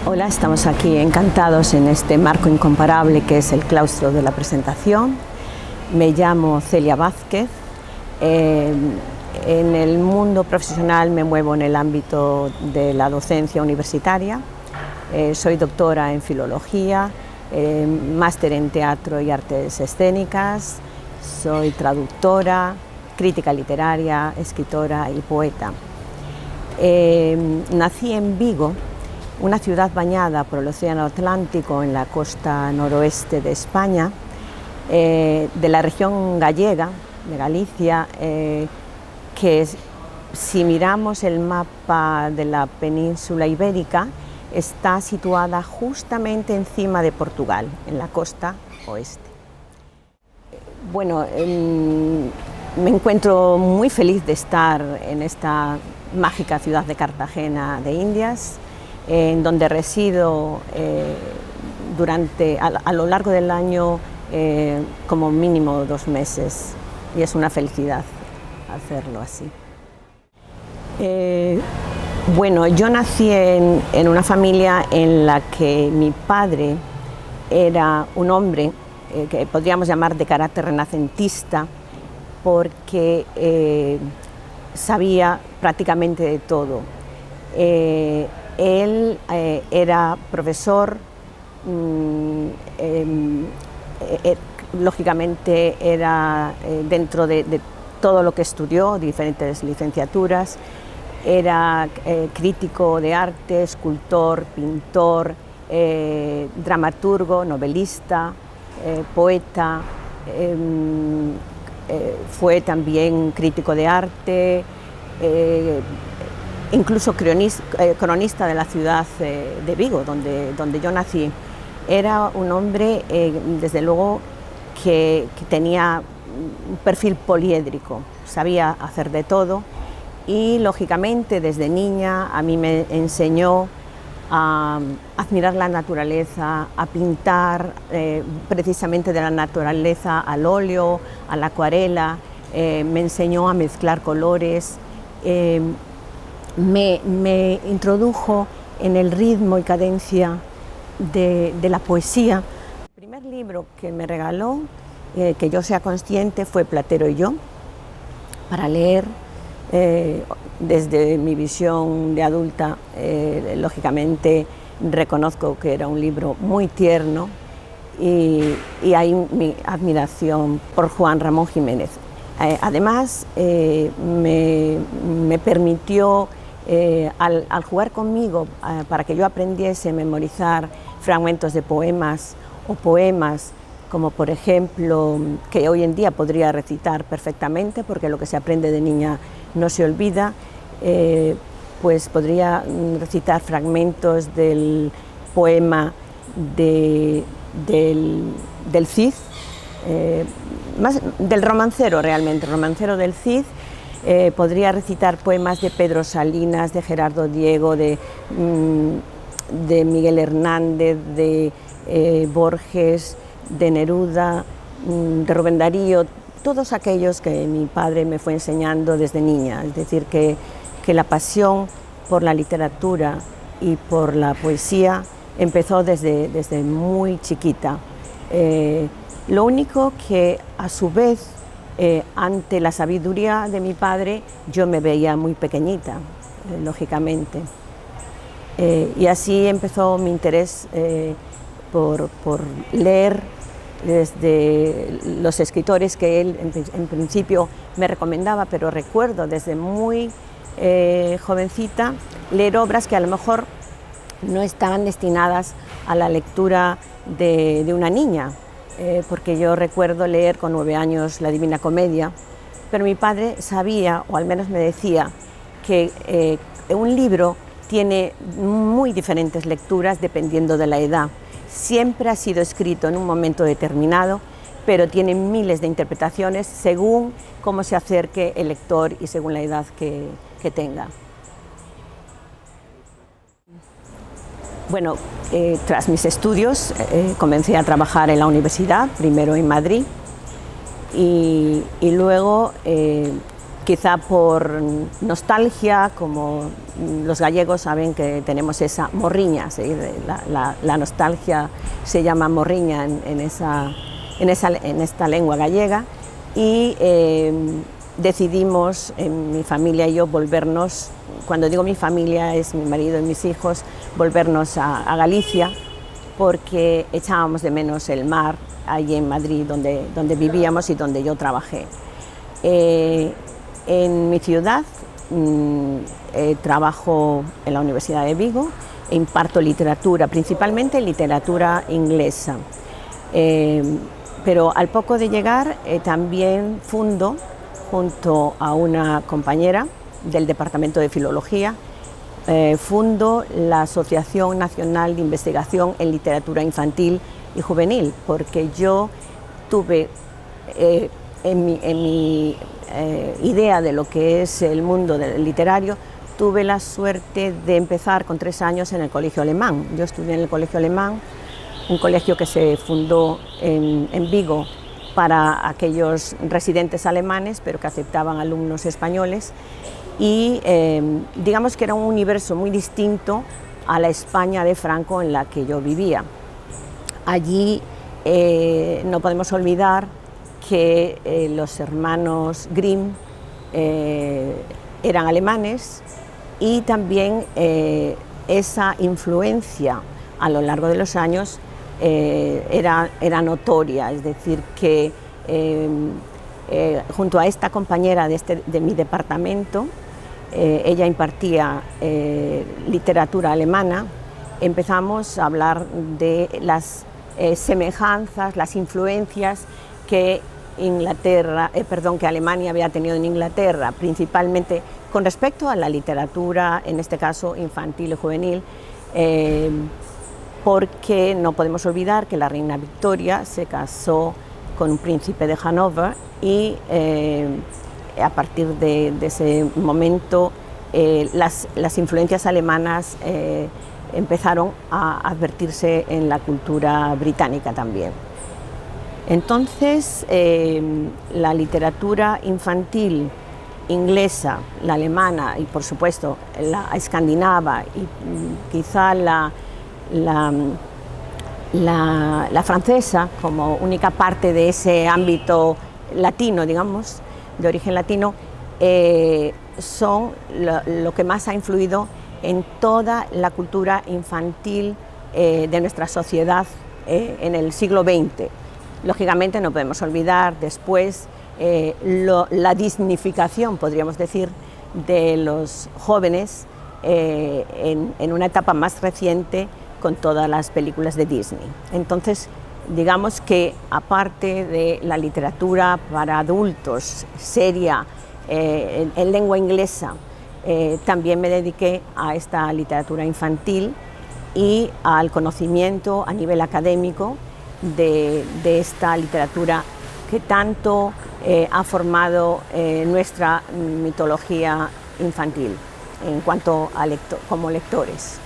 Hola, estamos aquí encantados en este marco incomparable que es el claustro de la presentación. Me llamo Celia Vázquez. En el mundo profesional me muevo en el ámbito de la docencia universitaria. Soy doctora en filología, máster en teatro y artes escénicas. Soy traductora, crítica literaria, escritora y poeta. Nací en Vigo, una ciudad bañada por el Océano Atlántico en la costa noroeste de España, de la región gallega, de Galicia, que si miramos el mapa de la península ibérica, está situada justamente encima de Portugal, en la costa oeste. Bueno, me encuentro muy feliz de estar en esta mágica ciudad de Cartagena de Indias, en donde resido a lo largo del año como mínimo 2 meses, y es una felicidad hacerlo así. Bueno, yo nací en una familia en la que mi padre era un hombre que podríamos llamar de carácter renacentista, porque sabía prácticamente de todo. Él era profesor, lógicamente era dentro de todo lo que estudió, diferentes licenciaturas, era crítico de arte, escultor, pintor, dramaturgo, novelista, poeta, fue también crítico de arte, incluso cronista de la ciudad de Vigo, donde yo nací. Era un hombre, desde luego, que tenía un perfil poliédrico, sabía hacer de todo y, lógicamente, desde niña a mí me enseñó a admirar la naturaleza, a pintar precisamente de la naturaleza al óleo, a la acuarela, me enseñó a mezclar colores. Me introdujo en el ritmo y cadencia de la poesía. El primer libro que me regaló, que yo sea consciente, fue Platero y yo, para leer. Desde mi visión de adulta, lógicamente reconozco que era un libro muy tierno, y hay mi admiración por Juan Ramón Jiménez. Además, me permitió, al jugar conmigo, para que yo aprendiese a memorizar fragmentos de poemas o poemas, como por ejemplo, que hoy en día podría recitar perfectamente, porque lo que se aprende de niña no se olvida, pues podría recitar fragmentos del poema del Cid, más del romancero realmente, el romancero del Cid. Podría recitar poemas de Pedro Salinas, de Gerardo Diego, de Miguel Hernández, de Borges, de Neruda, de Rubén Darío, todos aquellos que mi padre me fue enseñando desde niña. Es decir, que la pasión por la literatura y por la poesía empezó desde muy chiquita. Lo único que, a su vez, ante la sabiduría de mi padre, yo me veía muy pequeñita, lógicamente. Y así empezó mi interés por leer desde los escritores que él en principio me recomendaba, pero recuerdo desde muy jovencita leer obras que a lo mejor no estaban destinadas a la lectura de una niña, porque yo recuerdo leer con 9 años la Divina Comedia, pero mi padre sabía, o al menos me decía, que un libro tiene muy diferentes lecturas dependiendo de la edad. Siempre ha sido escrito en un momento determinado, pero tiene miles de interpretaciones según cómo se acerque el lector y según la edad que tenga. Bueno, tras mis estudios comencé a trabajar en la universidad, primero en Madrid, y luego quizá por nostalgia, como los gallegos saben que tenemos esa morriña, ¿sí? La nostalgia se llama morriña en esta lengua gallega, y decidimos, mi familia y yo, volvernos, cuando digo mi familia es mi marido y mis hijos, volvernos a Galicia, porque echábamos de menos el mar allí en Madrid, donde vivíamos y donde yo trabajé. En mi ciudad trabajo en la Universidad de Vigo e imparto literatura, principalmente literatura inglesa. Pero al poco de llegar también fundo, junto a una compañera del Departamento de Filología, fundo la Asociación Nacional de Investigación en Literatura Infantil y Juvenil, porque yo tuve en mi idea de lo que es el mundo del literario, tuve la suerte de empezar con 3 años en el Colegio Alemán. Yo estudié en el Colegio Alemán, un colegio que se fundó en Vigo para aquellos residentes alemanes, pero que aceptaban alumnos españoles, y digamos que era un universo muy distinto a la España de Franco en la que yo vivía. Allí no podemos olvidar que los hermanos Grimm eran alemanes, y también esa influencia a lo largo de los años era notoria, es decir, que junto a esta compañera de mi departamento, ella impartía literatura alemana, empezamos a hablar de las semejanzas, las influencias que que Alemania había tenido en Inglaterra, principalmente con respecto a la literatura, en este caso infantil y juvenil, porque no podemos olvidar que la reina Victoria se casó con un príncipe de Hannover, y a partir de ese momento las influencias alemanas empezaron a advertirse en la cultura británica también. Entonces, la literatura infantil inglesa, la alemana y, por supuesto, la escandinava y quizá la francesa, como única parte de ese ámbito latino, digamos, de origen latino, son lo que más ha influido en toda la cultura infantil de nuestra sociedad en el siglo XX. Lógicamente no podemos olvidar después la disneyficación, podríamos decir, de los jóvenes en una etapa más reciente con todas las películas de Disney. Entonces, digamos que aparte de la literatura para adultos seria en lengua inglesa, también me dediqué a esta literatura infantil y al conocimiento a nivel académico de esta literatura que tanto ha formado nuestra mitología infantil en cuanto a como lectores.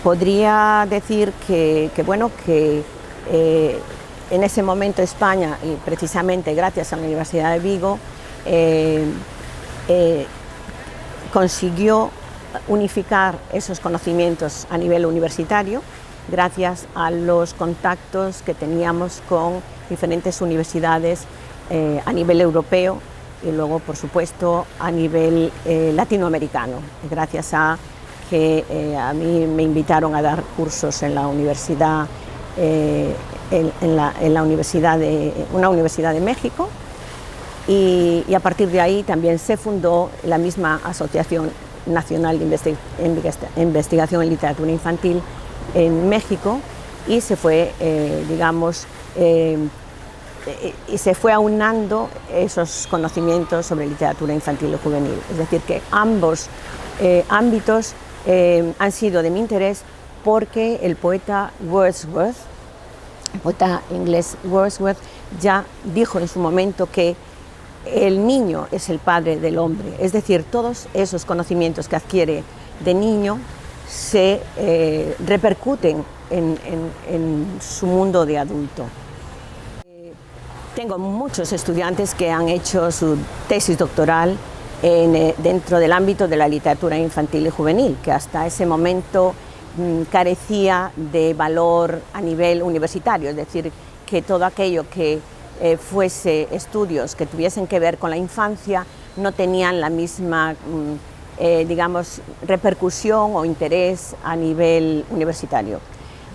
Podría decir que en ese momento España, y precisamente gracias a la Universidad de Vigo, consiguió unificar esos conocimientos a nivel universitario gracias a los contactos que teníamos con diferentes universidades a nivel europeo y luego, por supuesto, a nivel latinoamericano, gracias a que a mí me invitaron a dar cursos en la universidad, una universidad de México, y a partir de ahí también se fundó la misma Asociación Nacional de Investigación en Literatura Infantil en México, y se fue, y se fue aunando esos conocimientos sobre literatura infantil y juvenil. Es decir, que ambos ámbitos han sido de mi interés, porque el poeta Wordsworth, el poeta inglés Wordsworth, ya dijo en su momento que el niño es el padre del hombre. Es decir, todos esos conocimientos que adquiere de niño se repercuten en su mundo de adulto. Tengo muchos estudiantes que han hecho su tesis doctoral dentro del ámbito de la literatura infantil y juvenil, que hasta ese momento carecía de valor a nivel universitario, es decir, que todo aquello que fuese estudios que tuviesen que ver con la infancia no tenían la misma, digamos, repercusión o interés a nivel universitario.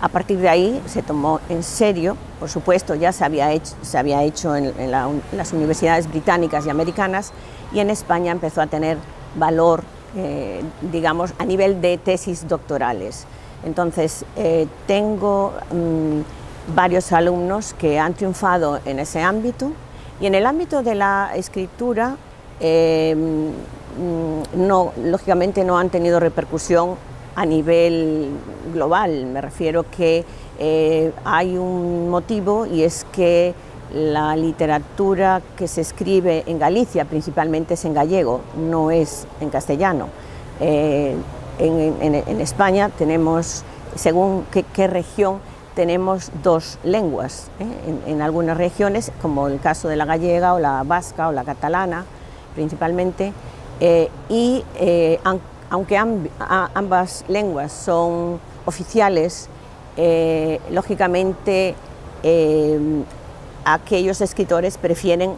A partir de ahí se tomó en serio, por supuesto ya se había hecho en las universidades británicas y americanas, y en España empezó a tener valor, digamos, a nivel de tesis doctorales. Entonces, tengo varios alumnos que han triunfado en ese ámbito, y en el ámbito de la escritura, lógicamente no han tenido repercusión a nivel global. Me refiero que hay un motivo, y es que la literatura que se escribe en Galicia principalmente es en gallego, no es en castellano. En España tenemos, según qué región, tenemos dos lenguas, en algunas regiones, como el caso de la gallega o la vasca o la catalana principalmente, aunque ambas lenguas son oficiales, lógicamente aquellos escritores prefieren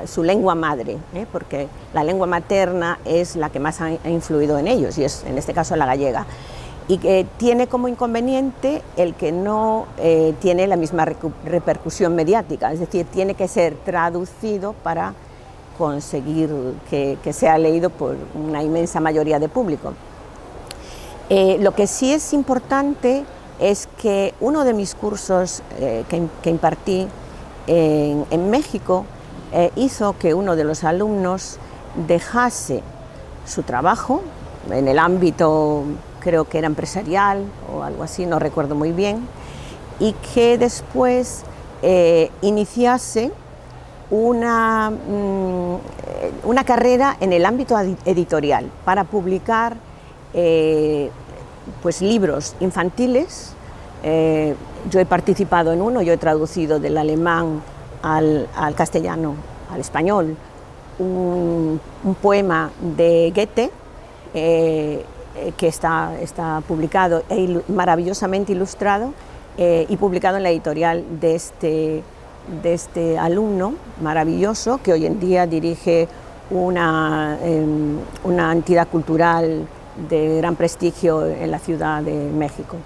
su lengua madre, porque la lengua materna es la que más ha influido en ellos, y es en este caso la gallega, y que tiene como inconveniente el que no tiene la misma repercusión mediática, es decir, tiene que ser traducido para conseguir que sea leído por una inmensa mayoría de público. Lo que sí es importante es que uno de mis cursos que impartí en México hizo que uno de los alumnos dejase su trabajo en el ámbito, creo que era empresarial o algo así, no recuerdo muy bien, y que después iniciase una carrera en el ámbito editorial para publicar pues libros infantiles. Yo he participado en uno, yo he traducido del alemán al castellano, al español, un poema de Goethe que está publicado maravillosamente ilustrado y publicado en la editorial de este alumno maravilloso, que hoy en día dirige una entidad cultural de gran prestigio en la Ciudad de México.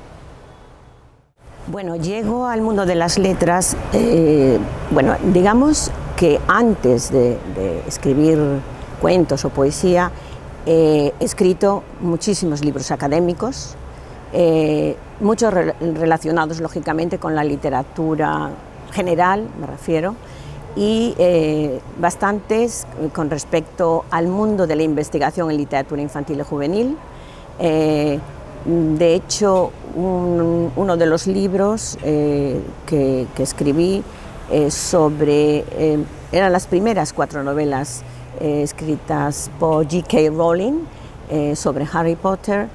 Bueno, llego al mundo de las letras, bueno, digamos que antes de escribir cuentos o poesía, he escrito muchísimos libros académicos, muchos relacionados lógicamente con la literatura general, me refiero, y bastantes con respecto al mundo de la investigación en literatura infantil y juvenil. De hecho, uno de los libros que escribí eran las primeras 4 novelas escritas por J.K. Rowling sobre Harry Potter.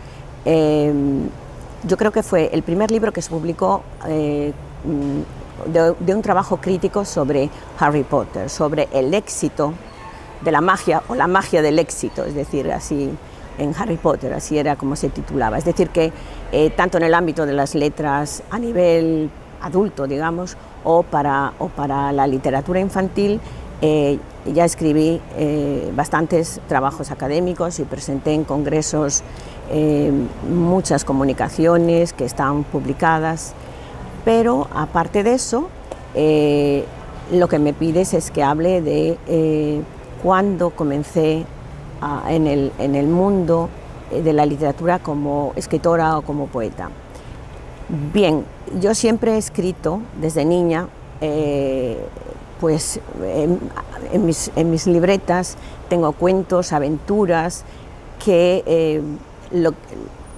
Yo creo que fue el primer libro que se publicó de un trabajo crítico sobre Harry Potter, sobre el éxito de la magia o la magia del éxito, es decir, así en Harry Potter, así era como se titulaba. Es decir, que tanto en el ámbito de las letras a nivel adulto, digamos, o para la literatura infantil, ya escribí bastantes trabajos académicos y presenté en congresos muchas comunicaciones que están publicadas. Pero aparte de eso, lo que me pides es que hable de cuándo comencé en el mundo de la literatura como escritora o como poeta. Bien, yo siempre he escrito desde niña, pues en mis libretas tengo cuentos, aventuras, que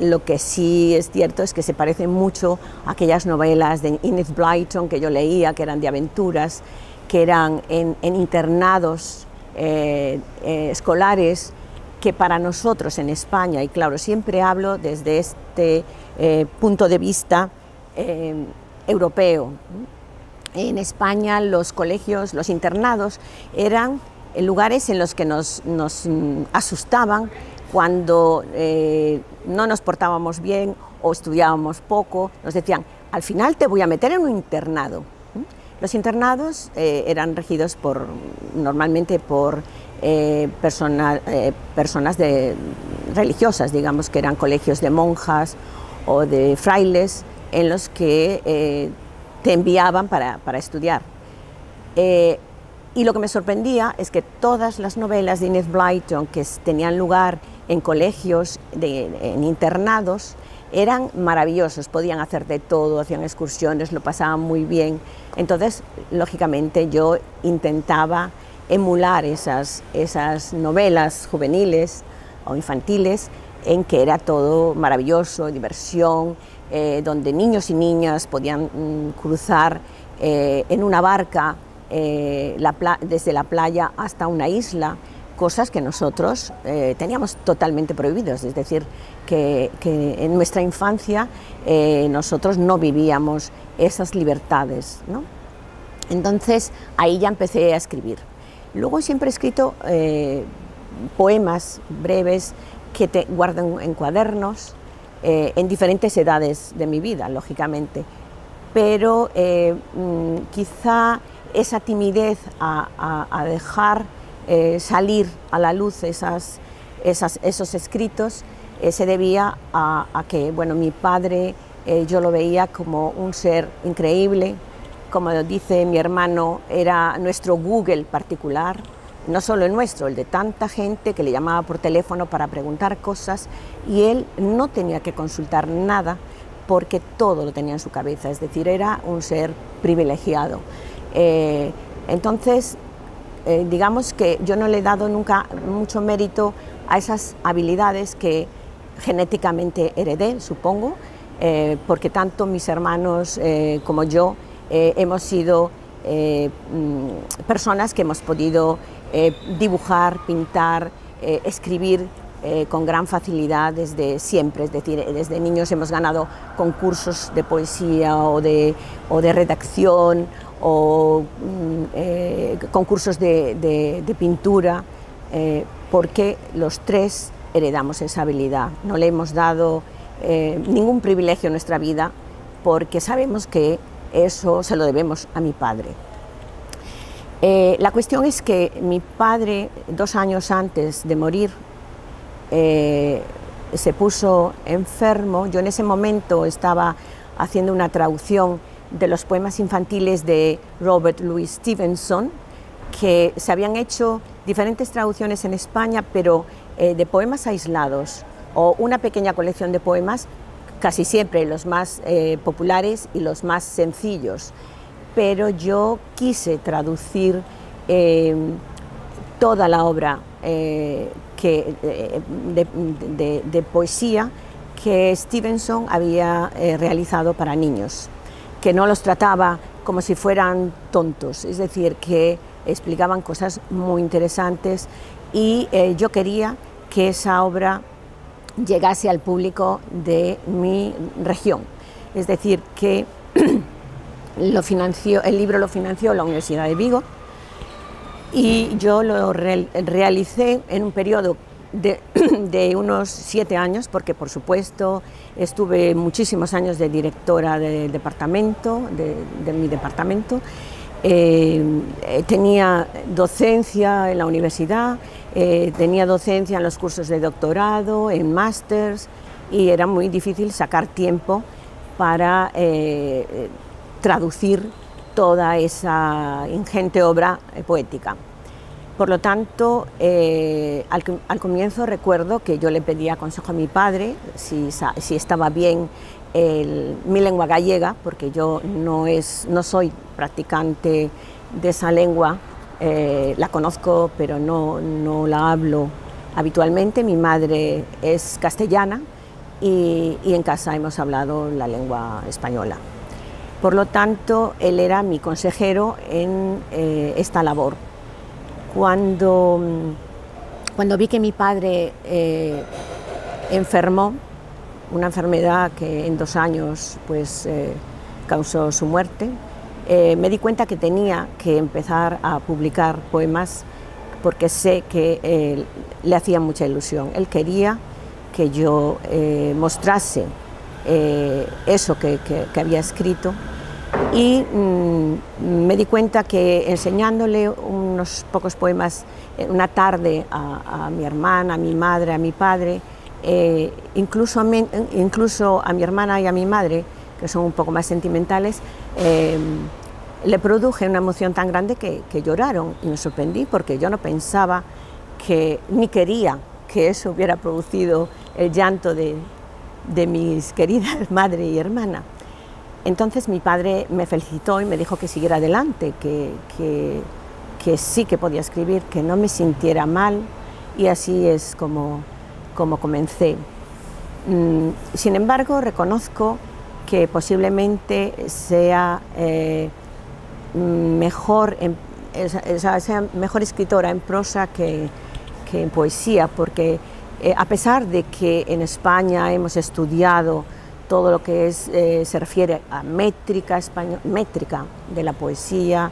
lo que sí es cierto es que se parecen mucho a aquellas novelas de Enid Blyton que yo leía, que eran de aventuras, que eran en internados escolares, que para nosotros en España, y claro, siempre hablo desde este punto de vista europeo, en España los colegios, los internados, eran lugares en los que nos asustaban cuando no nos portábamos bien o estudiábamos poco. Nos decían, al final te voy a meter en un internado. Los internados eran regidos normalmente por personas religiosas, digamos que eran colegios de monjas o de frailes en los que te enviaban para estudiar. Y lo que me sorprendía es que todas las novelas de Enid Blyton que tenían lugar en colegios, en internados, eran maravillosos, podían hacer de todo, hacían excursiones, lo pasaban muy bien. Entonces, lógicamente, yo intentaba emular esas novelas juveniles o infantiles en que era todo maravilloso, diversión, donde niños y niñas podían cruzar en una barca desde la playa hasta una isla, cosas que nosotros teníamos totalmente prohibidas, es decir, que en nuestra infancia nosotros no vivíamos esas libertades, ¿no? Entonces ahí ya empecé a escribir. Luego siempre he escrito poemas breves que guardo en cuadernos, en diferentes edades de mi vida, lógicamente, pero quizá esa timidez a dejar salir a la luz esos escritos se debía a que, bueno, mi padre yo lo veía como un ser increíble, como dice mi hermano, era nuestro Google particular, no solo el nuestro, el de tanta gente que le llamaba por teléfono para preguntar cosas y él no tenía que consultar nada porque todo lo tenía en su cabeza, es decir, era un ser privilegiado. Entonces, digamos que yo no le he dado nunca mucho mérito a esas habilidades que genéticamente heredé, supongo, porque tanto mis hermanos como yo hemos sido personas que hemos podido dibujar, pintar, escribir con gran facilidad desde siempre, es decir, desde niños hemos ganado concursos de poesía o de redacción o concursos de pintura, porque los tres heredamos esa habilidad. No le hemos dado ningún privilegio en nuestra vida porque sabemos que eso se lo debemos a mi padre. La cuestión es que mi padre, 2 años antes de morir, se puso enfermo. Yo en ese momento estaba haciendo una traducción de los poemas infantiles de Robert Louis Stevenson, que se habían hecho diferentes traducciones en España, pero de poemas aislados o una pequeña colección de poemas, casi siempre los más populares y los más sencillos. Pero yo quise traducir toda la obra de poesía que Stevenson había realizado para niños, que no los trataba como si fueran tontos, es decir, que explicaban cosas muy interesantes y yo quería que esa obra llegase al público de mi región, es decir, que el libro lo financió la Universidad de Vigo y yo lo realicé en un periodo de unos 7 años, porque por supuesto estuve muchísimos años de directora del departamento, de mi departamento, tenía docencia en la universidad, tenía docencia en los cursos de doctorado, en másters, y era muy difícil sacar tiempo para traducir toda esa ingente obra poética. Por lo tanto, al comienzo recuerdo que yo le pedía consejo a mi padre si estaba bien mi lengua gallega, porque yo no soy practicante de esa lengua, la conozco pero no la hablo habitualmente. Mi madre es castellana y en casa hemos hablado la lengua española. Por lo tanto, él era mi consejero en esta labor. Cuando vi que mi padre enfermó, una enfermedad que en 2 años pues, causó su muerte, me di cuenta que tenía que empezar a publicar poemas porque sé que le hacía mucha ilusión. Él quería que yo mostrase eso que había escrito y me di cuenta que enseñándole unos pocos poemas una tarde a mi hermana, a mi madre, a mi padre, incluso a mi hermana y a mi madre, que son un poco más sentimentales, le produje una emoción tan grande que lloraron, y me sorprendí porque yo no pensaba ni quería que eso hubiera producido el llanto de mis queridas madre y hermana. Entonces mi padre me felicitó y me dijo que siguiera adelante, que sí que podía escribir, que no me sintiera mal, y así es como comencé. Sin embargo, reconozco que posiblemente sea mejor escritora en prosa que en poesía, porque a pesar de que en España hemos estudiado todo lo que se refiere a métrica de la poesía,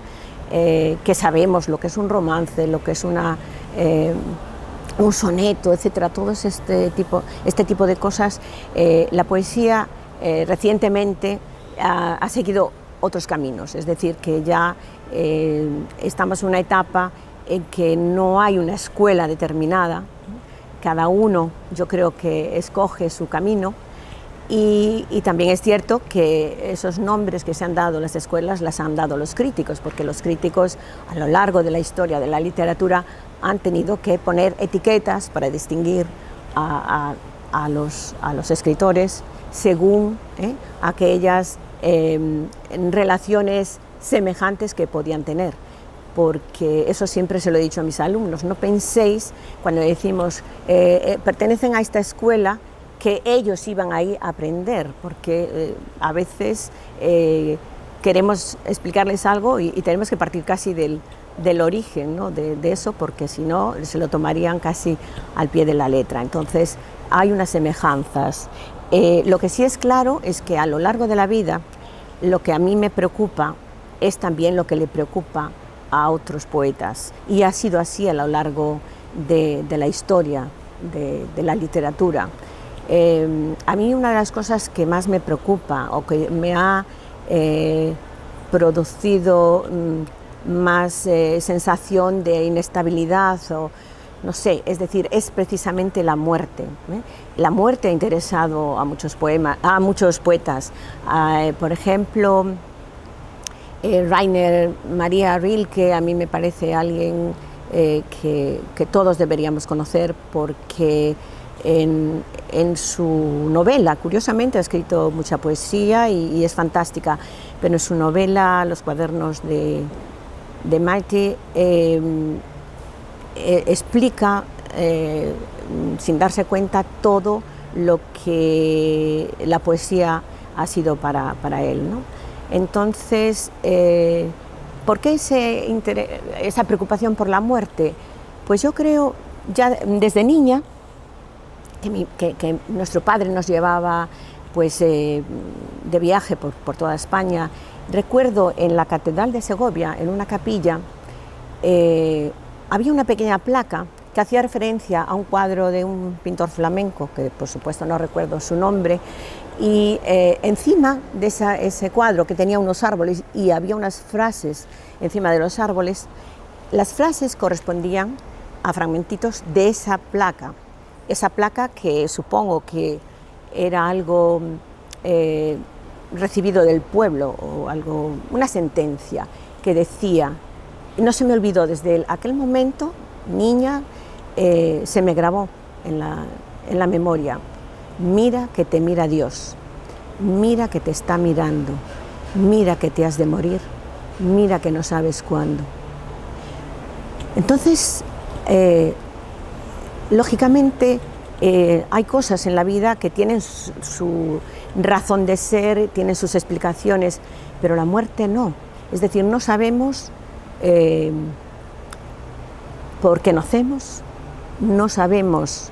que sabemos lo que es un romance, lo que es un soneto, etcétera, todo este tipo de cosas, la poesía recientemente ha seguido otros caminos, es decir, que ya estamos en una etapa en que no hay una escuela determinada, cada uno yo creo que escoge su camino, y también es cierto que esos nombres que se han dado en las escuelas las han dado los críticos, porque los críticos a lo largo de la historia de la literatura han tenido que poner etiquetas para distinguir a los escritores según aquellas relaciones semejantes que podían tener, porque eso siempre se lo he dicho a mis alumnos: no penséis cuando decimos pertenecen a esta escuela que ellos iban ahí a aprender, porque a veces queremos explicarles algo y tenemos que partir casi del origen, ¿no? de eso, porque si no se lo tomarían casi al pie de la letra. Entonces hay unas semejanzas. Lo que sí es claro es que a lo largo de la vida lo que a mí me preocupa es también lo que le preocupa a otros poetas, y ha sido así a lo largo de la historia de la literatura. A mí una de las cosas que más me preocupa o que me ha producido más sensación de inestabilidad, o no sé, es decir, es precisamente la muerte. La muerte ha interesado a muchos poetas. Por ejemplo, Rainer Maria Rilke a mí me parece alguien que todos deberíamos conocer, porque en su novela, curiosamente ha escrito mucha poesía y es fantástica, pero en su novela Los cuadernos de Maite explica sin darse cuenta todo lo que la poesía ha sido para él, ¿no? Entonces, ¿por qué esa preocupación por la muerte? Pues yo creo, ya desde niña, que nuestro padre nos llevaba pues, de viaje por toda España. Recuerdo en la Catedral de Segovia, en una capilla, había una pequeña placa que hacía referencia a un cuadro de un pintor flamenco, que por supuesto no recuerdo su nombre, y encima de ese cuadro, que tenía unos árboles y había unas frases encima de los árboles, las frases correspondían a fragmentitos de esa placa que supongo que era algo recibido del pueblo, o una sentencia que decía, no se me olvidó desde aquel momento, niña, se me grabó en la memoria: mira que te mira Dios, mira que te está mirando, mira que te has de morir, mira que no sabes cuándo. Entonces, lógicamente, hay cosas en la vida que tienen su razón de ser, tienen sus explicaciones, pero la muerte no. Es decir, no sabemos por qué nacemos, no sabemos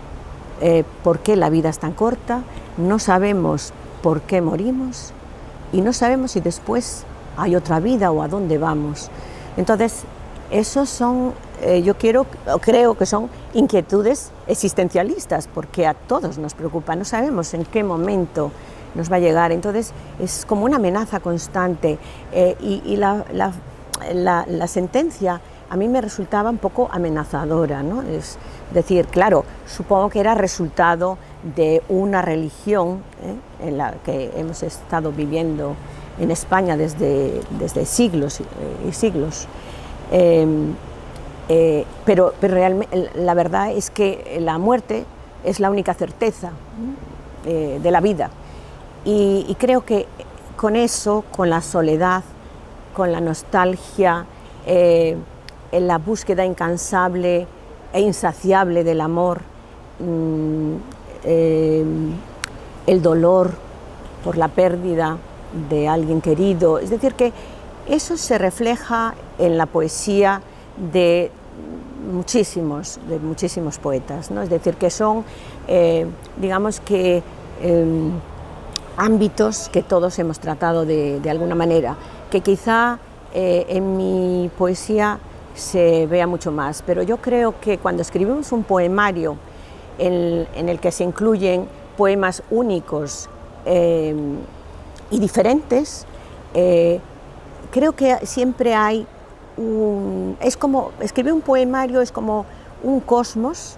por qué la vida es tan corta, no sabemos por qué morimos, y no sabemos si después hay otra vida o a dónde vamos. Entonces, esos son, creo que son inquietudes existencialistas, porque a todos nos preocupa, no sabemos en qué momento nos va a llegar, entonces es como una amenaza constante, y la sentencia a mí me resultaba un poco amenazadora, ¿no? Es decir, claro, supongo que era resultado de una religión en la que hemos estado viviendo en España desde siglos y siglos. Pero realmente la verdad es que la muerte es la única certeza de la vida. Y creo que con eso, con la soledad, con la nostalgia, en la búsqueda incansable e insaciable del amor, el dolor por la pérdida de alguien querido, es decir, que eso se refleja en la poesía de muchísimos poetas, ¿no? Es decir, que son, digamos que, ámbitos que todos hemos tratado de alguna manera, que quizá en mi poesía se vea mucho más, pero yo creo que cuando escribimos un poemario en el que se incluyen poemas únicos y diferentes, creo que siempre hay es como, escribir un poemario es como un cosmos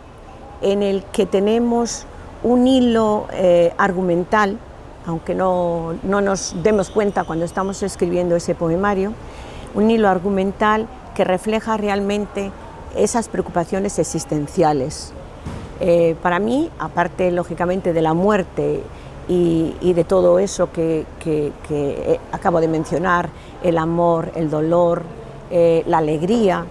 en el que tenemos un hilo argumental, aunque no nos demos cuenta cuando estamos escribiendo ese poemario, un hilo argumental que refleja realmente esas preocupaciones existenciales. Para mí, aparte lógicamente de la muerte y de todo eso que acabo de mencionar, el amor, el dolor, la alegría,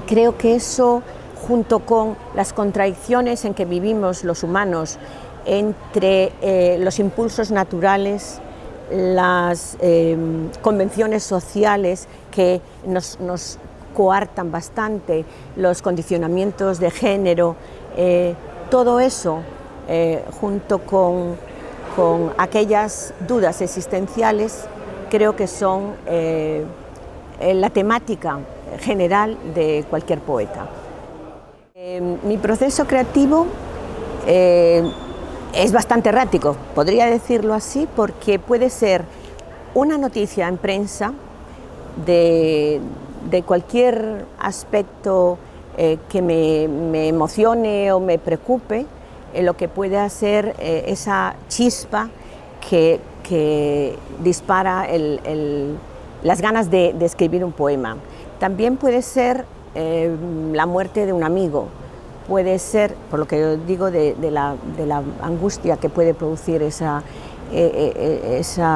creo que eso, junto con las contradicciones en que vivimos los humanos entre los impulsos naturales, las convenciones sociales que nos coartan bastante, los condicionamientos de género, todo eso, junto con aquellas dudas existenciales, creo que son la temática general de cualquier poeta. Mi proceso creativo es bastante errático, podría decirlo así, porque puede ser una noticia en prensa de cualquier aspecto que me emocione o me preocupe, lo que puede hacer esa chispa que dispara las ganas de escribir un poema. También puede ser la muerte de un amigo, puede ser, por lo que yo digo, de la angustia que puede producir esa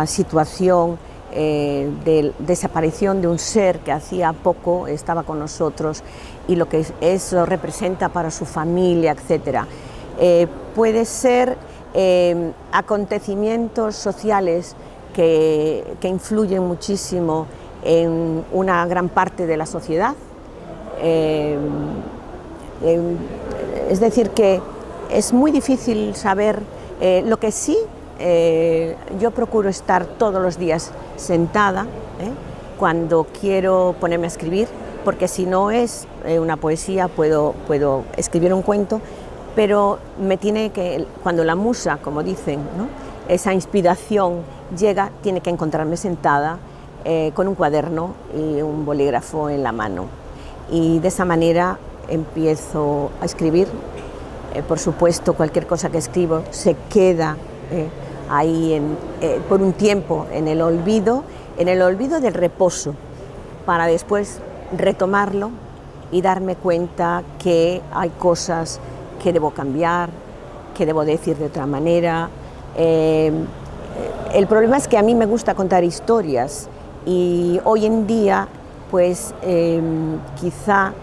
situación de desaparición de un ser que hacía poco estaba con nosotros y lo que eso representa para su familia, etc. Puede ser acontecimientos sociales que influyen muchísimo en una gran parte de la sociedad. Es decir, que es muy difícil saber. Lo que sí, yo procuro estar todos los días sentada cuando quiero ponerme a escribir, porque si no es una poesía puedo escribir un cuento, pero me tiene que, cuando la musa, como dicen, ¿no?, esa inspiración llega, tiene que encontrarme sentada con un cuaderno y un bolígrafo en la mano, y de esa manera empiezo a escribir. Por supuesto, cualquier cosa que escribo se queda ahí por un tiempo en el olvido del reposo, para después retomarlo y darme cuenta que hay cosas que debo cambiar, que debo decir de otra manera. El problema es que a mí me gusta contar historias, y hoy en día, pues quizá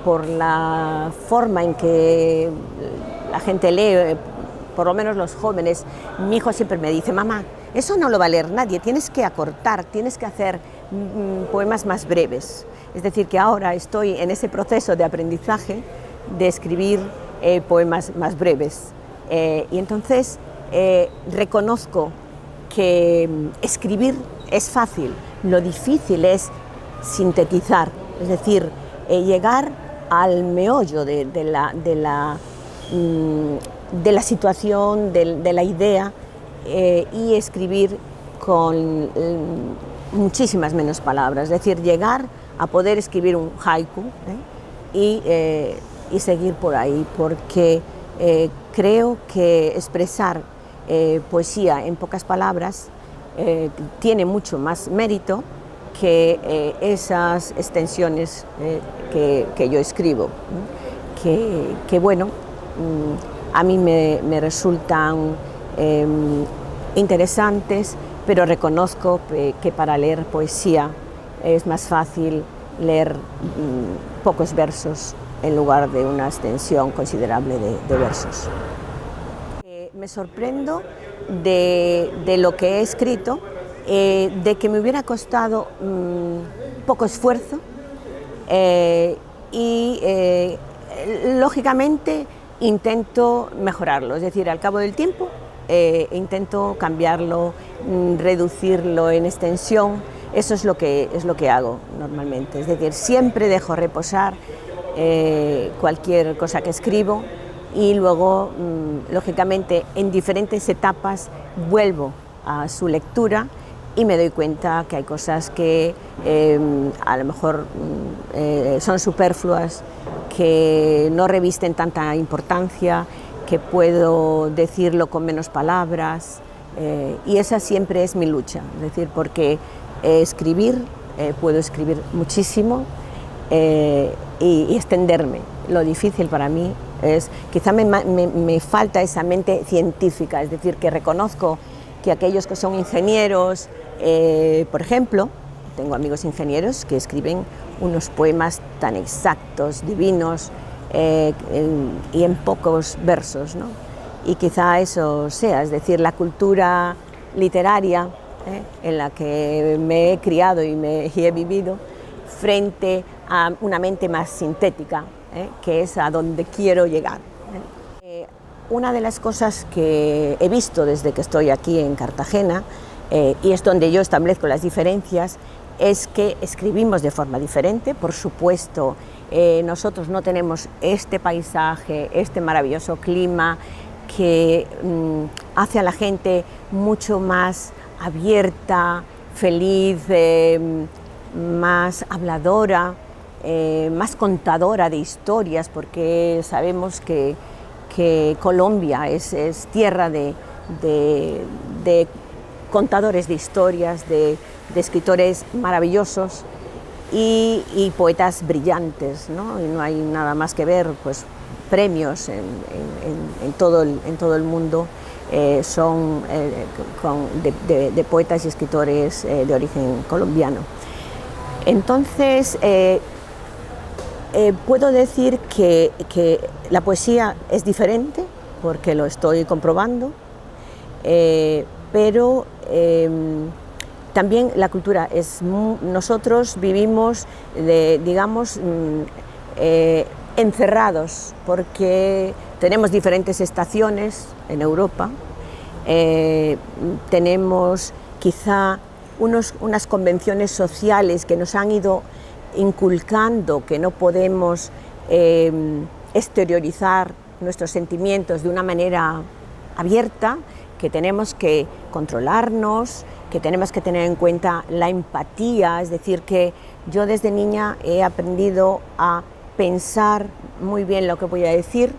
por la forma en que la gente lee, por lo menos los jóvenes, mi hijo siempre me dice: mamá, eso no lo va a leer nadie, tienes que acortar, tienes que hacer poemas más breves. Es decir, que ahora estoy en ese proceso de aprendizaje de escribir poemas más breves, y entonces reconozco que escribir es fácil, lo difícil es sintetizar, es decir, llegar al meollo de la situación, de la idea, y escribir con muchísimas menos palabras, es decir, llegar a poder escribir un haiku y seguir por ahí, porque creo que expresar poesía en pocas palabras tiene mucho más mérito que esas extensiones que yo escribo, que bueno, a mí me resultan interesantes, pero reconozco que para leer poesía es más fácil leer pocos versos en lugar de una extensión considerable de versos. Me sorprendo de lo que he escrito, de que me hubiera costado poco esfuerzo y lógicamente intento mejorarlo, es decir, al cabo del tiempo intento cambiarlo, reducirlo en extensión. Eso es lo que hago normalmente, es decir, siempre dejo reposar cualquier cosa que escribo y luego, lógicamente, en diferentes etapas vuelvo a su lectura y me doy cuenta que hay cosas que a lo mejor son superfluas, que no revisten tanta importancia, que puedo decirlo con menos palabras, y esa siempre es mi lucha, es decir, porque escribir, puedo escribir muchísimo y extenderme. Lo difícil para mí es, quizá me falta esa mente científica, es decir, que reconozco que aquellos que son ingenieros, por ejemplo, tengo amigos ingenieros que escriben unos poemas tan exactos, divinos, y en pocos versos, ¿no? Y quizá eso sea, es decir, la cultura literaria en la que me he criado y he vivido, frente a una mente más sintética, que es a donde quiero llegar. Una de las cosas que he visto desde que estoy aquí en Cartagena, y es donde yo establezco las diferencias, es que escribimos de forma diferente. Por supuesto, nosotros no tenemos este paisaje, este maravilloso clima que hace a la gente mucho más abierta, feliz, más habladora, más contadora de historias, porque sabemos que Colombia es tierra de contadores de historias, de escritores maravillosos y poetas brillantes, ¿no? Y no hay nada más que ver, pues, premios en todo el mundo son de poetas y escritores de origen colombiano. Entonces, puedo decir que la poesía es diferente, porque lo estoy comprobando, pero también la cultura es... Nosotros vivimos, digamos, encerrados, porque tenemos diferentes estaciones en Europa, tenemos quizá unas convenciones sociales que nos han ido inculcando que no podemos exteriorizar nuestros sentimientos de una manera abierta, que tenemos que controlarnos, que tenemos que tener en cuenta la empatía, es decir, que yo desde niña he aprendido a pensar muy bien lo que voy a decir,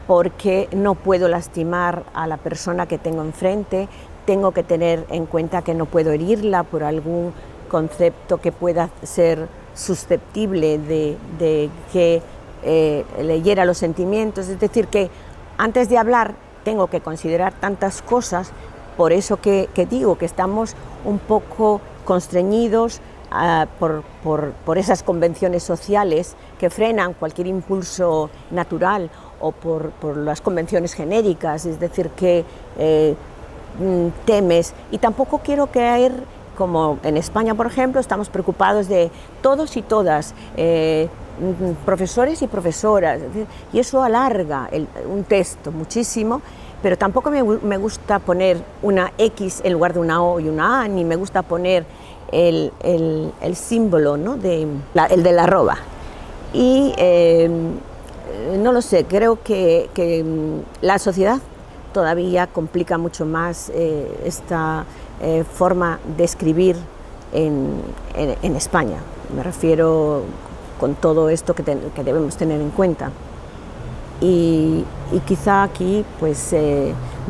porque no puedo lastimar a la persona que tengo enfrente, tengo que tener en cuenta que no puedo herirla por algún concepto que pueda ser susceptible de que le hiera los sentimientos, es decir, que antes de hablar tengo que considerar tantas cosas, por eso que digo que estamos un poco constreñidos por esas convenciones sociales que frenan cualquier impulso natural, o por las convenciones genéricas, es decir, que temes, y tampoco quiero caer, como en España, por ejemplo, estamos preocupados de todos y todas, profesores y profesoras, y eso alarga un texto muchísimo, pero tampoco me gusta poner una X en lugar de una O y una A, ni me gusta poner el símbolo, ¿no? El de la arroba. Y no lo sé, creo que la sociedad todavía complica mucho más esta forma de escribir en España. Me refiero con todo esto que debemos tener en cuenta. Y quizá aquí pues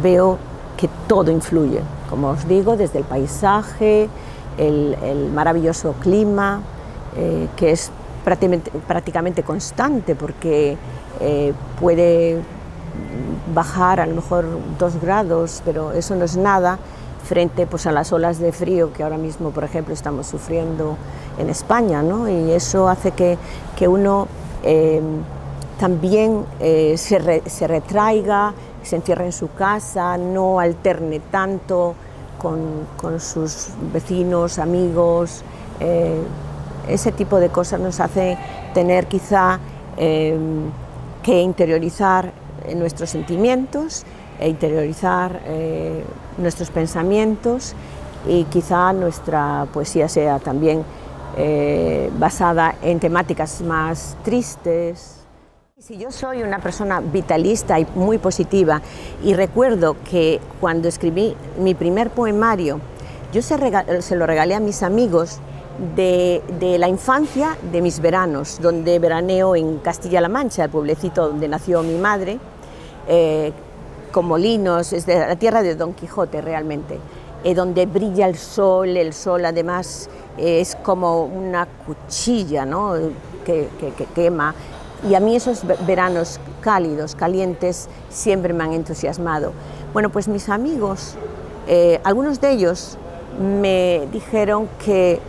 veo que todo influye, como os digo, desde el paisaje, el maravilloso clima, que es prácticamente constante, porque puede bajar a lo mejor 2 grados, pero eso no es nada frente pues, a las olas de frío que ahora mismo, por ejemplo, estamos sufriendo en España, ¿no? Y eso hace que uno también se retraiga, se encierre en su casa, no alterne tanto con sus vecinos, amigos. Ese tipo de cosas nos hace tener quizá que interiorizar nuestros sentimientos e interiorizar nuestros pensamientos, y quizá nuestra poesía sea también basada en temáticas más tristes. Si yo soy una persona vitalista y muy positiva, y recuerdo que cuando escribí mi primer poemario, yo se lo regalé a mis amigos de la infancia, de mis veranos, donde veraneo en Castilla-La Mancha, el pueblecito donde nació mi madre, con molinos, es de la tierra de Don Quijote realmente, donde brilla el sol además es como una cuchilla, ¿no? que quema, y a mí esos veranos cálidos, calientes, siempre me han entusiasmado. Bueno, pues mis amigos, algunos de ellos me dijeron que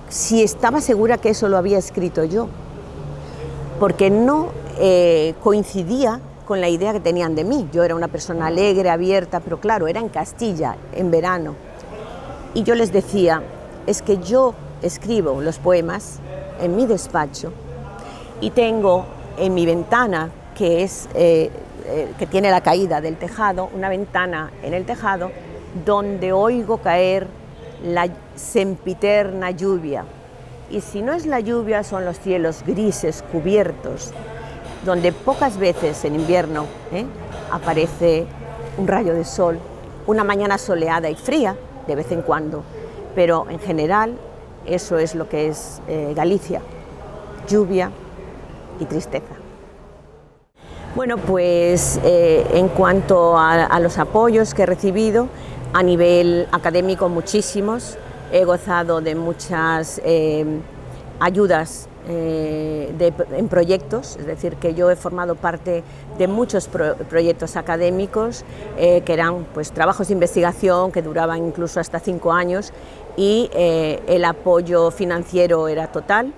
si estaba segura que eso lo había escrito yo, porque no coincidía con la idea que tenían de mí. Yo era una persona alegre, abierta, pero claro, era en Castilla, en verano. Y yo les decía, es que yo escribo los poemas en mi despacho y tengo en mi ventana, que tiene la caída del tejado, una ventana en el tejado, donde oigo caer la sempiterna lluvia. Y si no es la lluvia, son los cielos grises, cubiertos, donde pocas veces en invierno aparece un rayo de sol, una mañana soleada y fría de vez en cuando, pero en general eso es lo que es Galicia, lluvia y tristeza. Bueno, pues en cuanto a los apoyos que he recibido, a nivel académico muchísimos, he gozado de muchas ayudas en proyectos, es decir, que yo he formado parte de muchos proyectos académicos que eran pues, trabajos de investigación que duraban incluso hasta 5 años, y el apoyo financiero era total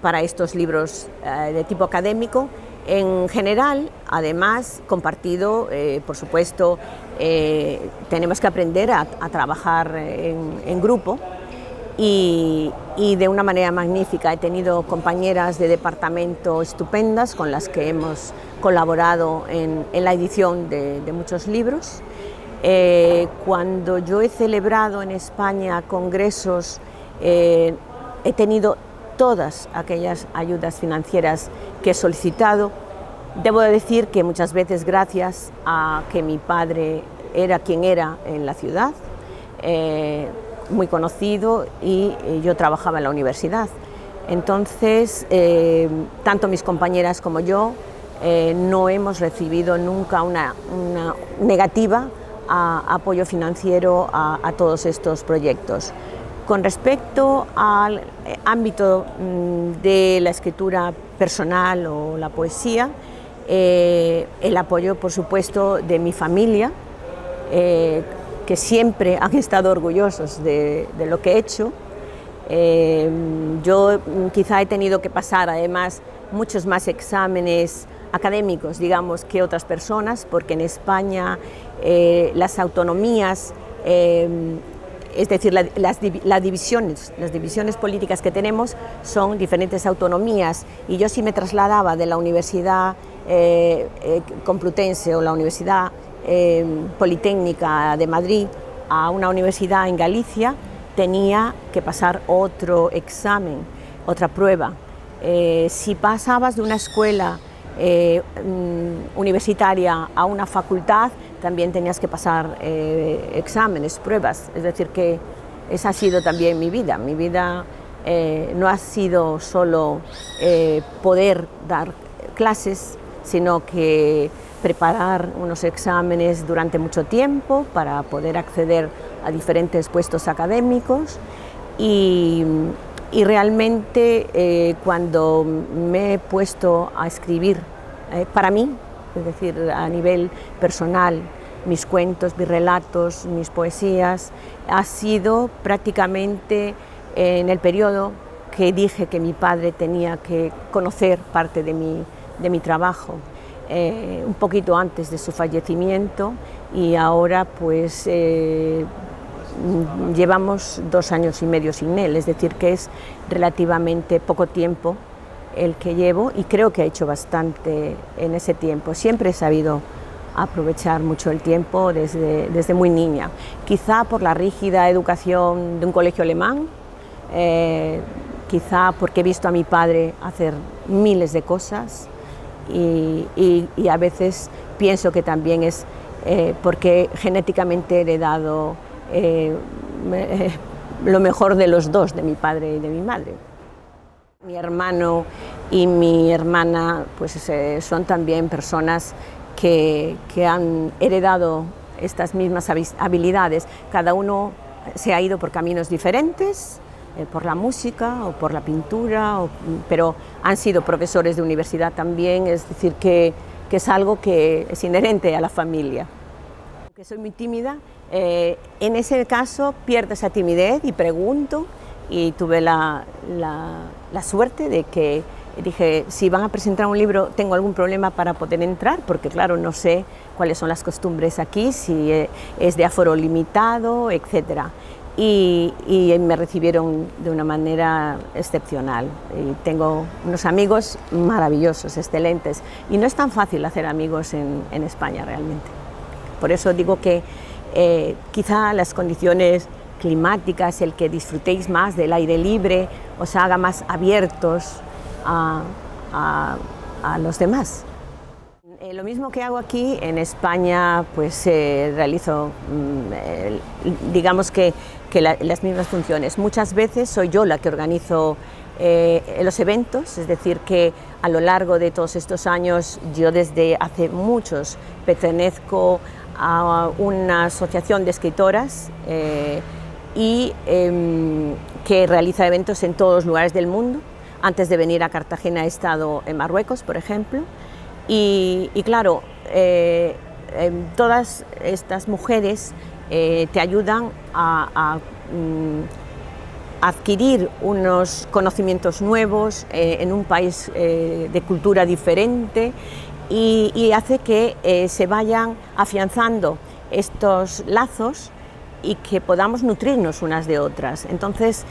para estos libros de tipo académico. En general, además, compartido, por supuesto, tenemos que aprender a trabajar en grupo, y de una manera magnífica. He tenido compañeras de departamento estupendas con las que hemos colaborado en la edición de muchos libros. Cuando yo he celebrado en España congresos, he tenido todas aquellas ayudas financieras que he solicitado. Debo decir que muchas veces gracias a que mi padre era quien era en la ciudad, muy conocido, y yo trabajaba en la universidad. Entonces, tanto mis compañeras como yo no hemos recibido nunca una negativa a apoyo financiero a todos estos proyectos. Con respecto al ámbito de la escritura personal o la poesía, el apoyo, por supuesto, de mi familia, que siempre han estado orgullosos de lo que he hecho. Yo quizá he tenido que pasar, además, muchos más exámenes académicos, digamos, que otras personas, porque en España las autonomías es decir, las divisiones políticas que tenemos son diferentes autonomías, y yo sí me trasladaba de la Universidad Complutense o la Universidad Politécnica de Madrid a una universidad en Galicia, tenía que pasar otro examen, otra prueba. Si pasabas de una escuela universitaria a una facultad, también tenías que pasar exámenes, pruebas. Es decir, que esa ha sido también mi vida. Mi vida no ha sido solo poder dar clases, sino que preparar unos exámenes durante mucho tiempo para poder acceder a diferentes puestos académicos, y realmente cuando me he puesto a escribir para mí, es decir, a nivel personal, mis cuentos, mis relatos, mis poesías, ha sido prácticamente en el periodo que dije que mi padre tenía que conocer parte de mi trabajo, un poquito antes de su fallecimiento, y ahora pues llevamos 2 años y medio sin él, es decir, que es relativamente poco tiempo el que llevo, y creo que he hecho bastante en ese tiempo. Siempre he sabido aprovechar mucho el tiempo desde muy niña, quizá por la rígida educación de un colegio alemán, quizá porque he visto a mi padre hacer miles de cosas, y a veces pienso que también es porque genéticamente he heredado lo mejor de los dos, de mi padre y de mi madre. Mi hermano y mi hermana pues, son también personas que han heredado estas mismas habilidades. Cada uno se ha ido por caminos diferentes, por la música o por la pintura, pero han sido profesores de universidad también, es decir, que es algo que es inherente a la familia. Aunque soy muy tímida, en ese caso pierdo esa timidez y pregunto, y tuve la suerte de que dije, si van a presentar un libro, ¿tengo algún problema para poder entrar? Porque claro, no sé cuáles son las costumbres aquí, si es de aforo limitado, etcétera. Y me recibieron de una manera excepcional. Y tengo unos amigos maravillosos, excelentes, y no es tan fácil hacer amigos en España realmente. Por eso digo que quizá las condiciones climáticas, el que disfrutéis más del aire libre, os haga más abiertos a los demás. Lo mismo que hago aquí, en España pues realizo, digamos que las mismas funciones. Muchas veces soy yo la que organizo los eventos, es decir, que a lo largo de todos estos años, yo desde hace muchos pertenezco a una asociación de escritoras y que realiza eventos en todos los lugares del mundo. Antes de venir a Cartagena he estado en Marruecos, por ejemplo, y claro, todas estas mujeres te ayudan a adquirir unos conocimientos nuevos en un país de cultura diferente, y hace que se vayan afianzando estos lazos y que podamos nutrirnos unas de otras. Entonces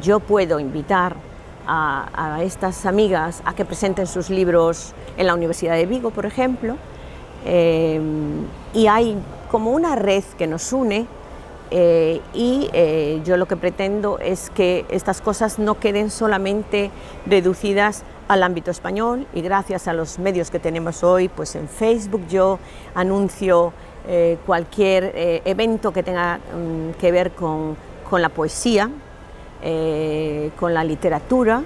yo puedo invitar a estas amigas a que presenten sus libros en la Universidad de Vigo, por ejemplo, y hay como una red que nos une, y yo lo que pretendo es que estas cosas no queden solamente reducidas al ámbito español, y gracias a los medios que tenemos hoy, pues en Facebook yo anuncio cualquier evento que tenga que ver con la poesía, con la literatura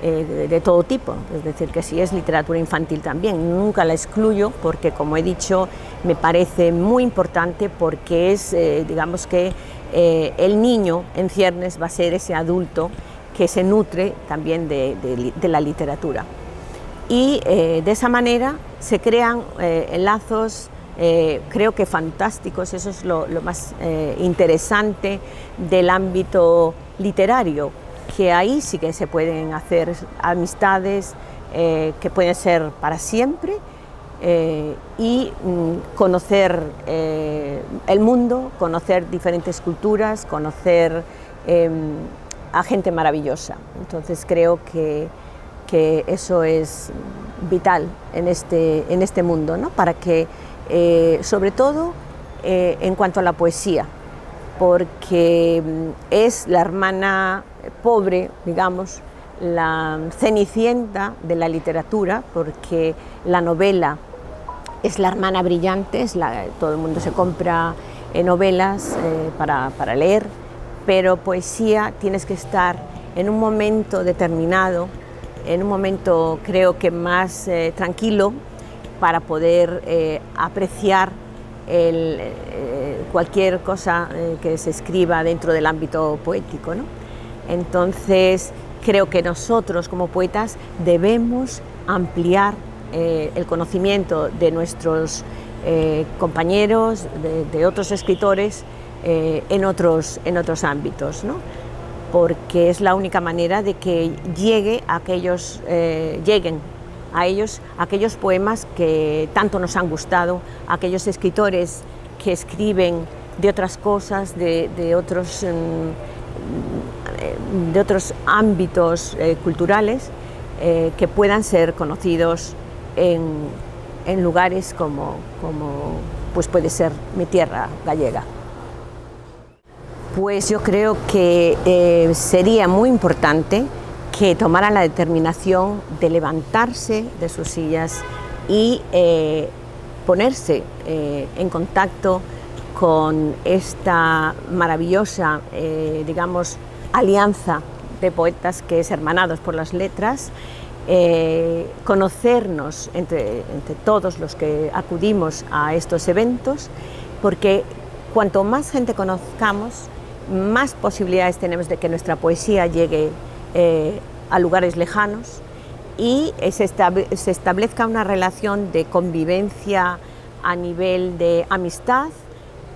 de todo tipo, es decir, que si es literatura infantil también, nunca la excluyo, porque como he dicho, me parece muy importante, porque es, digamos que el niño en ciernes va a ser ese adulto que se nutre también de la literatura. Y de esa manera se crean lazos, creo que fantásticos. Eso es lo más interesante del ámbito literario, que ahí sí que se pueden hacer amistades que pueden ser para siempre, y conocer el mundo, conocer diferentes culturas, conocer a gente maravillosa. Entonces creo que eso es vital en este mundo, ¿no? Para que, sobre todo en cuanto a la poesía, porque es la hermana pobre, digamos, la cenicienta de la literatura, porque la novela es la hermana brillante, todo el mundo se compra novelas para leer, pero poesía tienes que estar en un momento determinado, en un momento creo que más tranquilo, para poder apreciar cualquier cosa que se escriba dentro del ámbito poético, ¿no? Entonces creo que nosotros como poetas debemos ampliar el conocimiento de nuestros compañeros, de otros escritores en otros ámbitos, ¿no? Porque es la única manera de que lleguen a ellos aquellos poemas que tanto nos han gustado, aquellos escritores que escriben de otras cosas, de otros ámbitos culturales, que puedan ser conocidos en lugares como pues puede ser mi tierra gallega. Pues yo creo que sería muy importante que tomaran la determinación de levantarse de sus sillas y ponerse en contacto con esta maravillosa, digamos, alianza de poetas que es Hermanados por las Letras, conocernos entre todos los que acudimos a estos eventos, porque cuanto más gente conozcamos, más posibilidades tenemos de que nuestra poesía llegue a lugares lejanos y se establezca una relación de convivencia a nivel de amistad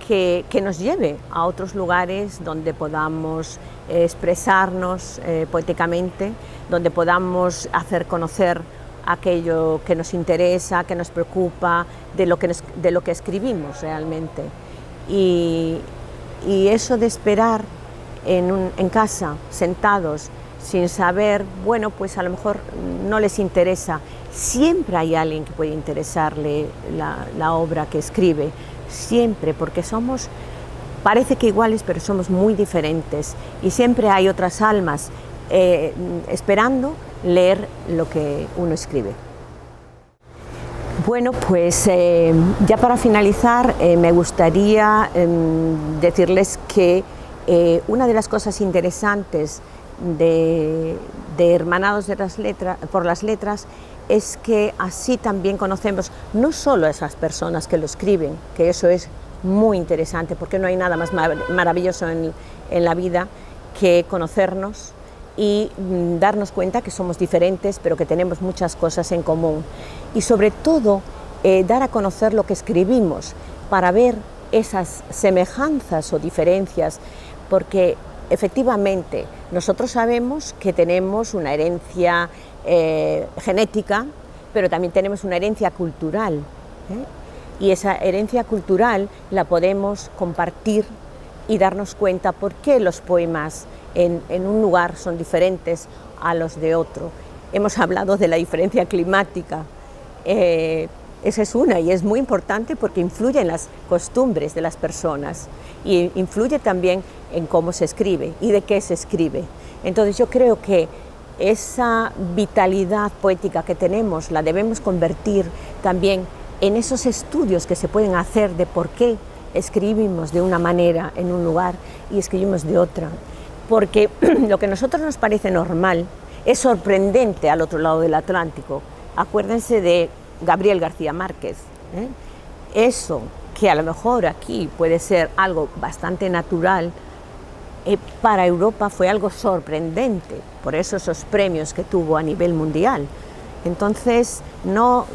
que nos lleve a otros lugares donde podamos expresarnos poéticamente, donde podamos hacer conocer aquello que nos interesa, que nos preocupa, de lo que escribimos realmente. Y eso de esperar en casa, sentados, sin saber, bueno, pues a lo mejor no les interesa. Siempre hay alguien que puede interesarle la obra que escribe, siempre, porque parece que iguales, pero somos muy diferentes y siempre hay otras almas esperando leer lo que uno escribe. Bueno, pues ya para finalizar me gustaría decirles que una de las cosas interesantes de Hermanados por las Letras es que así también conocemos no solo a esas personas que lo escriben, que eso es muy interesante, porque no hay nada más maravilloso en la vida que conocernos y darnos cuenta que somos diferentes, pero que tenemos muchas cosas en común. Y sobre todo, dar a conocer lo que escribimos para ver esas semejanzas o diferencias, porque efectivamente nosotros sabemos que tenemos una herencia genética, pero también tenemos una herencia cultural, y esa herencia cultural la podemos compartir y darnos cuenta por qué los poemas en un lugar son diferentes a los de otro. Hemos hablado de la diferencia climática, esa es una y es muy importante porque influye en las costumbres de las personas y influye también en cómo se escribe y de qué se escribe. Entonces yo creo que esa vitalidad poética que tenemos la debemos convertir también en esos estudios que se pueden hacer de por qué escribimos de una manera en un lugar y escribimos de otra. Porque lo que a nosotros nos parece normal es sorprendente al otro lado del Atlántico. Acuérdense de Gabriel García Márquez, Eso que a lo mejor aquí puede ser algo bastante natural, para Europa fue algo sorprendente, por eso esos premios que tuvo a nivel mundial. Entonces no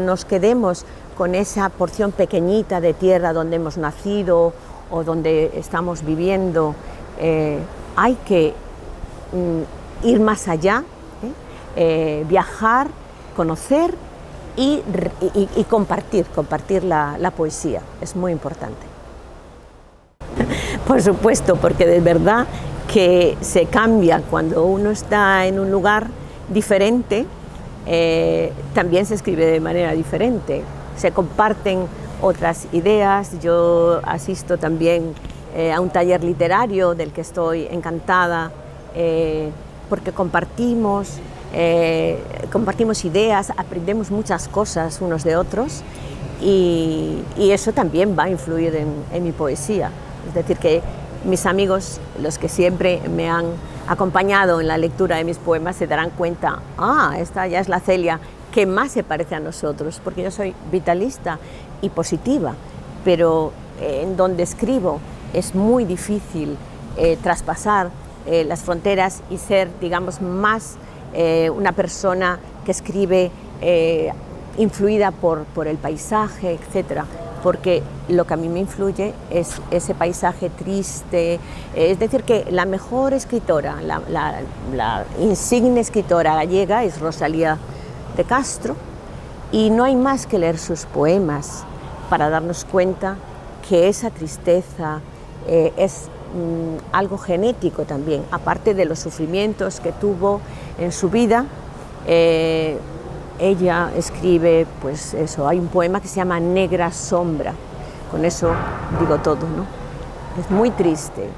nos quedemos con esa porción pequeñita de tierra donde hemos nacido o donde estamos viviendo. Hay que ir más allá, viajar, conocer y compartir la poesía, es muy importante. Por supuesto, porque de verdad que se cambia cuando uno está en un lugar diferente, también se escribe de manera diferente, se comparten otras ideas. Yo asisto también a un taller literario del que estoy encantada, porque compartimos ideas, aprendemos muchas cosas unos de otros y eso también va a influir en mi poesía. Es decir, que mis amigos, los que siempre me han acompañado en la lectura de mis poemas, se darán cuenta, esta ya es la Celia que más se parece a nosotros, porque yo soy vitalista y positiva, pero en donde escribo es muy difícil traspasar las fronteras y ser, digamos, más una persona que escribe influida por el paisaje, etcétera, porque lo que a mí me influye es ese paisaje triste. Es decir, que la mejor escritora, la insigne escritora gallega es Rosalía de Castro, y no hay más que leer sus poemas para darnos cuenta que esa tristeza es algo genético también, aparte de los sufrimientos que tuvo en su vida. Ella escribe, pues eso, hay un poema que se llama Negra Sombra, con eso digo todo, ¿no? Es muy triste.